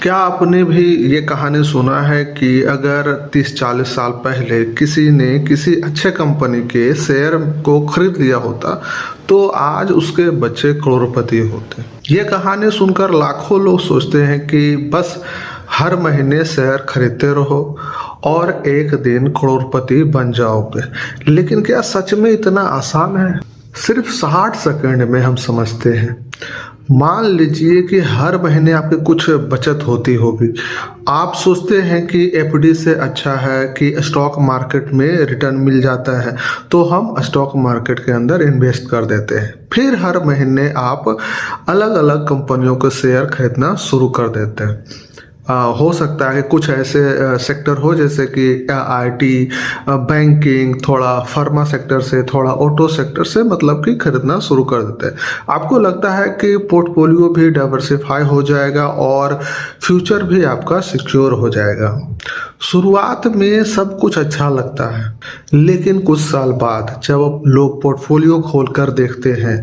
क्या आपने भी ये कहानी सुना है कि अगर 30-40 साल पहले किसी ने किसी अच्छे कंपनी के शेयर को खरीद लिया होता तो आज उसके बच्चे करोड़पति होते। ये कहानी सुनकर लाखों लोग सोचते हैं कि बस हर महीने शेयर खरीदते रहो और एक दिन करोड़पति बन जाओगे। लेकिन क्या सच में इतना आसान है? सिर्फ 60 सेकंड में हम समझते हैं। मान लीजिए कि हर महीने आपकी कुछ बचत होती होगी। आप सोचते हैं कि एफडी से अच्छा है कि स्टॉक मार्केट में रिटर्न मिल जाता है, तो हम स्टॉक मार्केट के अंदर इन्वेस्ट कर देते हैं। फिर हर महीने आप अलग अलग कंपनियों के शेयर खरीदना शुरू कर देते हैं। हो सकता है कुछ ऐसे सेक्टर हो जैसे कि आईटी, बैंकिंग, थोड़ा फार्मा सेक्टर से, थोड़ा ऑटो सेक्टर से मतलब कि खरीदना शुरू कर देते हैं। आपको लगता है कि पोर्टफोलियो भी डाइवर्सिफाई हो जाएगा और फ्यूचर भी आपका सिक्योर हो जाएगा। शुरुआत में सब कुछ अच्छा लगता है, लेकिन कुछ साल बाद जब लोग पोर्टफोलियो खोलकर देखते हैं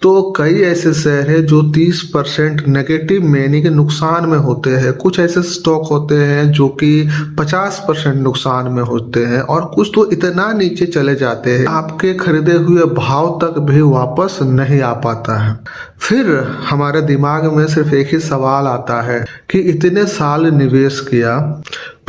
तो कई ऐसे शेयर हैं जो 30% नेगेटिव यानी कि नुकसान में होते हैं। कुछ ऐसे स्टॉक होते हैं जो कि 50% नुकसान में होते हैं और कुछ तो इतना नीचे चले जाते हैं आपके खरीदे हुए भाव तक भी वापस नहीं आ पाता है। फिर हमारे दिमाग में सिर्फ एक ही सवाल आता है कि इतने साल निवेश किया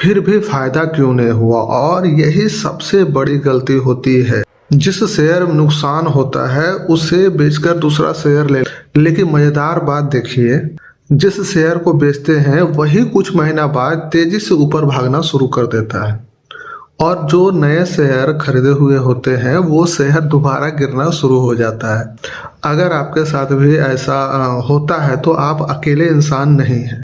फिर भी फायदा क्यों नहीं हुआ। और यही सबसे बड़ी गलती होती है। जिस शेयर में नुकसान होता है उसे बेचकर दूसरा शेयर ले। लेकिन मजेदार बात देखिए, जिस शेयर को बेचते हैं वही कुछ महीना बाद तेजी से ऊपर भागना शुरू कर देता है और जो नए शेयर खरीदे हुए होते हैं वो शेयर दोबारा गिरना शुरू हो जाता है। अगर आपके साथ भी ऐसा होता है तो आप अकेले इंसान नहीं हैं।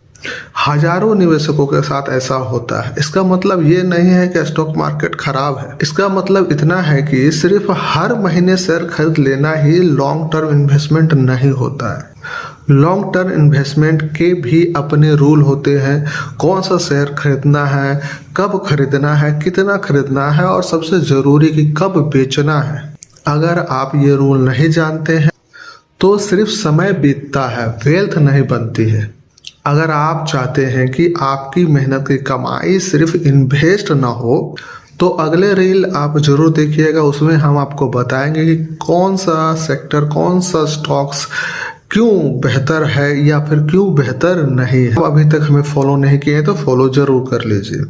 हजारों निवेशकों के साथ ऐसा होता है। इसका मतलब ये नहीं है कि स्टॉक मार्केट खराब है। इसका मतलब इतना है कि सिर्फ हर महीने शेयर खरीद लेना ही लॉन्ग टर्म इन्वेस्टमेंट नहीं होता है। लॉन्ग टर्म इन्वेस्टमेंट के भी अपने रूल होते हैं। कौन सा शेयर खरीदना है, कब खरीदना है, कितना खरीदना है और सबसे जरूरी कि कब बेचना है। अगर आप ये रूल नहीं जानते हैं तो सिर्फ समय बीतता है, वेल्थ नहीं बनती है। अगर आप चाहते हैं कि आपकी मेहनत की कमाई सिर्फ इन्वेस्ट ना हो तो अगले रील आप जरूर देखिएगा। उसमें हम आपको बताएंगे कि कौन सा सेक्टर, कौन सा स्टॉक्स क्यों बेहतर है या फिर क्यों बेहतर नहीं है। अभी तक हमें फॉलो नहीं किए हैं तो फॉलो जरूर कर लीजिए।